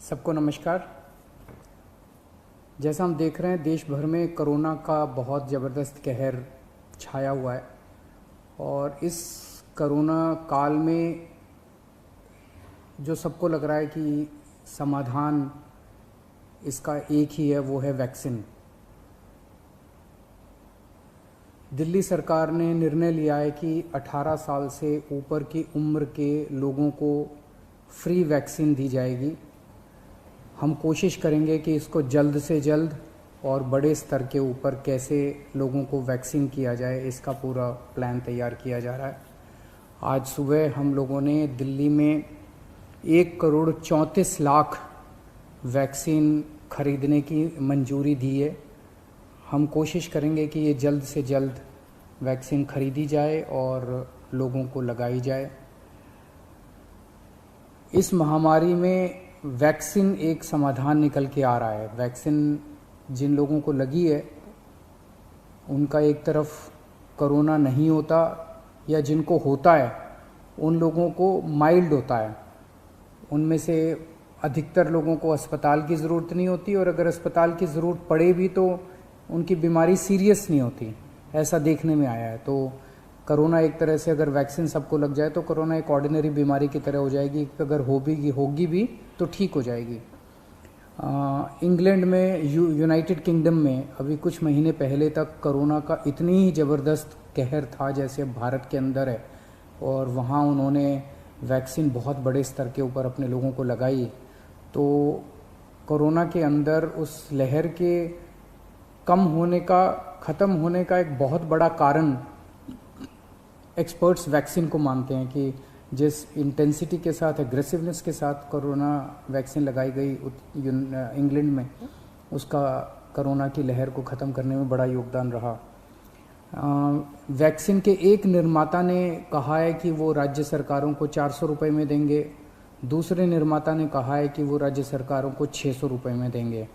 सबको नमस्कार। जैसा हम देख रहे हैं देश भर में कोरोना का बहुत ज़बरदस्त कहर छाया हुआ है और इस कोरोना काल में जो सबको लग रहा है कि समाधान इसका एक ही है, वो है वैक्सीन। दिल्ली सरकार ने निर्णय लिया है कि 18 साल से ऊपर की उम्र के लोगों को फ्री वैक्सीन दी जाएगी। हम कोशिश करेंगे कि इसको जल्द से जल्द और बड़े स्तर के ऊपर कैसे लोगों को वैक्सीन किया जाए, इसका पूरा प्लान तैयार किया जा रहा है। आज सुबह हम लोगों ने दिल्ली में 1,34,00,000 वैक्सीन खरीदने की मंजूरी दी है। हम कोशिश करेंगे कि ये जल्द से जल्द वैक्सीन खरीदी जाए और लोगों को लगाई जाए। इस महामारी में वैक्सीन एक समाधान निकल के आ रहा है। वैक्सीन जिन लोगों को लगी है उनका एक तरफ कोरोना नहीं होता, या जिनको होता है उन लोगों को माइल्ड होता है। उनमें से अधिकतर लोगों को अस्पताल की ज़रूरत नहीं होती, और अगर अस्पताल की ज़रूरत पड़े भी तो उनकी बीमारी सीरियस नहीं होती, ऐसा देखने में आया है। तो कोरोना एक तरह से अगर वैक्सीन सबको लग जाए तो कोरोना एक ऑर्डिनरी बीमारी की तरह हो जाएगी। अगर होगी भी तो ठीक हो जाएगी। इंग्लैंड में, यूनाइटेड किंगडम में अभी कुछ महीने पहले तक कोरोना का इतनी ही ज़बरदस्त कहर था जैसे भारत के अंदर है, और वहाँ उन्होंने वैक्सीन बहुत बड़े स्तर के ऊपर अपने लोगों को लगाई। तो कोरोना के अंदर उस लहर के ख़त्म होने का एक बहुत बड़ा कारण एक्सपर्ट्स वैक्सीन को मानते हैं कि जिस इंटेंसिटी के साथ, एग्रेसिवनेस के साथ कोरोना वैक्सीन लगाई गई इंग्लैंड में, उसका कोरोना की लहर को ख़त्म करने में बड़ा योगदान रहा। वैक्सीन के एक निर्माता ने कहा है कि वो राज्य सरकारों को 400 रुपये में देंगे, दूसरे निर्माता ने कहा है कि वो राज्य सरकारों को 600 रुपये में देंगे,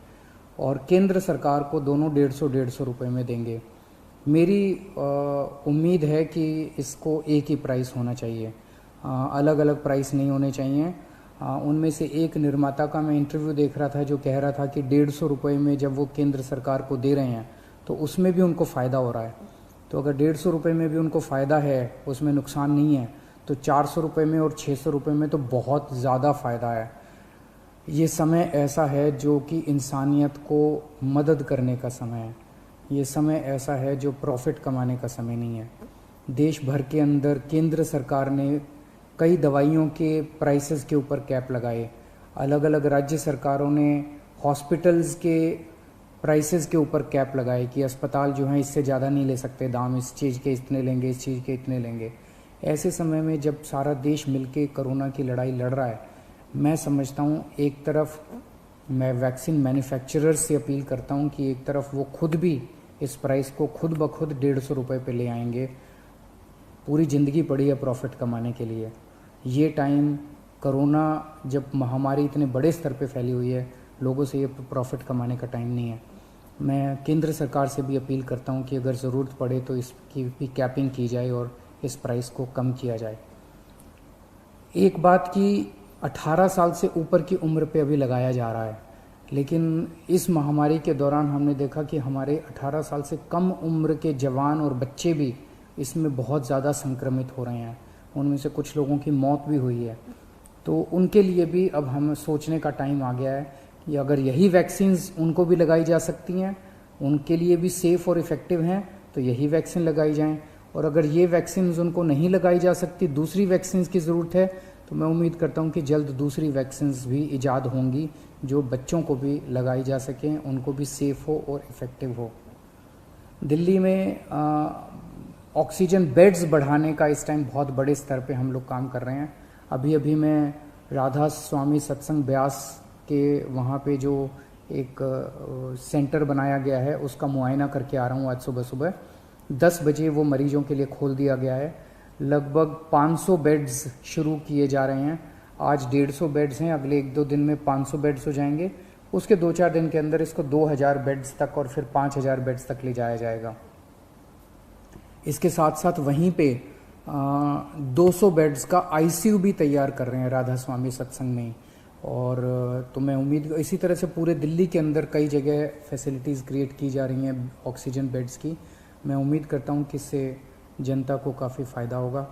और केंद्र सरकार को दोनों 150 रुपये में देंगे। मेरी उम्मीद है कि इसको एक ही प्राइस होना चाहिए, अलग अलग प्राइस नहीं होने चाहिए। उनमें से एक निर्माता का मैं इंटरव्यू देख रहा था जो कह रहा था कि 150 रुपये में जब वो केंद्र सरकार को दे रहे हैं तो उसमें भी उनको फ़ायदा हो रहा है। तो अगर 150 रुपये में भी उनको फ़ायदा है, उसमें नुकसान नहीं है, तो 400 रुपये में और 600 रुपये में तो बहुत ज़्यादा फ़ायदा है। ये समय ऐसा है जो कि इंसानियत को मदद करने का समय है। ये समय ऐसा है जो प्रॉफिट कमाने का समय नहीं है। देश भर के अंदर केंद्र सरकार ने कई दवाइयों के प्राइसेस के ऊपर कैप लगाए। अलग अलग राज्य सरकारों ने हॉस्पिटल्स के प्राइसेस के ऊपर कैप लगाए कि अस्पताल जो हैं इससे ज़्यादा नहीं ले सकते दाम, इस चीज़ के इतने लेंगे, इस चीज़ के इतने लेंगे। ऐसे समय में जब सारा देश मिलके कोरोना की लड़ाई लड़ रहा है, मैं समझता हूँ एक तरफ मैं वैक्सीन मैन्युफैक्चरर्स से अपील करता हूँ कि एक तरफ वो खुद भी इस प्राइस को खुद ब खुद 150 रुपये पे ले आएंगे। पूरी ज़िंदगी पड़ी है प्रॉफिट कमाने के लिए। ये टाइम कोरोना जब महामारी इतने बड़े स्तर पे फैली हुई है, लोगों से ये प्रॉफिट कमाने का टाइम नहीं है। मैं केंद्र सरकार से भी अपील करता हूँ कि अगर ज़रूरत पड़े तो इसकी भी कैपिंग की जाए और इस प्राइस को कम किया जाए। एक बात कि 18 साल से ऊपर की उम्र पे अभी लगाया जा रहा है, लेकिन इस महामारी के दौरान हमने देखा कि हमारे 18 साल से कम उम्र के जवान और बच्चे भी इसमें बहुत ज़्यादा संक्रमित हो रहे हैं। उनमें से कुछ लोगों की मौत भी हुई है। तो उनके लिए भी अब हमें सोचने का टाइम आ गया है कि अगर यही वैक्सीन्स उनको भी लगाई जा सकती हैं, उनके लिए भी सेफ़ और इफ़ेक्टिव हैं, तो यही वैक्सीन लगाई जाएं। और अगर ये वैक्सीन्स उनको नहीं लगाई जा सकती, दूसरी वैक्सीन्स की ज़रूरत है, तो मैं उम्मीद करता हूँ कि जल्द दूसरी वैक्सीन्स भी ईजाद होंगी जो बच्चों को भी लगाई जा सकें, उनको भी सेफ़ हो और इफ़ेक्टिव हो। दिल्ली में ऑक्सीजन बेड्स बढ़ाने का इस टाइम बहुत बड़े स्तर पे हम लोग काम कर रहे हैं। अभी मैं राधा स्वामी सत्संग ब्यास के वहाँ पे जो एक सेंटर बनाया गया है उसका मुआयना करके आ रहा हूँ। आज सुबह 10 बजे वो मरीजों के लिए खोल दिया गया है। लगभग 500 बेड्स शुरू किए जा रहे हैं। आज 150 बेड्स हैं, अगले 1-2 दिन में 500 बेड्स हो जाएंगे। उसके 2-4 दिन के अंदर इसको 2000 बेड्स तक और फिर 5000 बेड्स तक ले जाया जाएगा। इसके साथ साथ वहीं पे 200 बेड्स का आईसीयू भी तैयार कर रहे हैं राधा स्वामी सत्संग में। और तो मैं उम्मीद इसी तरह से पूरे दिल्ली के अंदर कई जगह फैसिलिटीज़ क्रिएट की जा रही हैं ऑक्सीजन बेड्स की। मैं उम्मीद करता हूं कि इससे जनता को काफ़ी फ़ायदा होगा।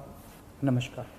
नमस्कार।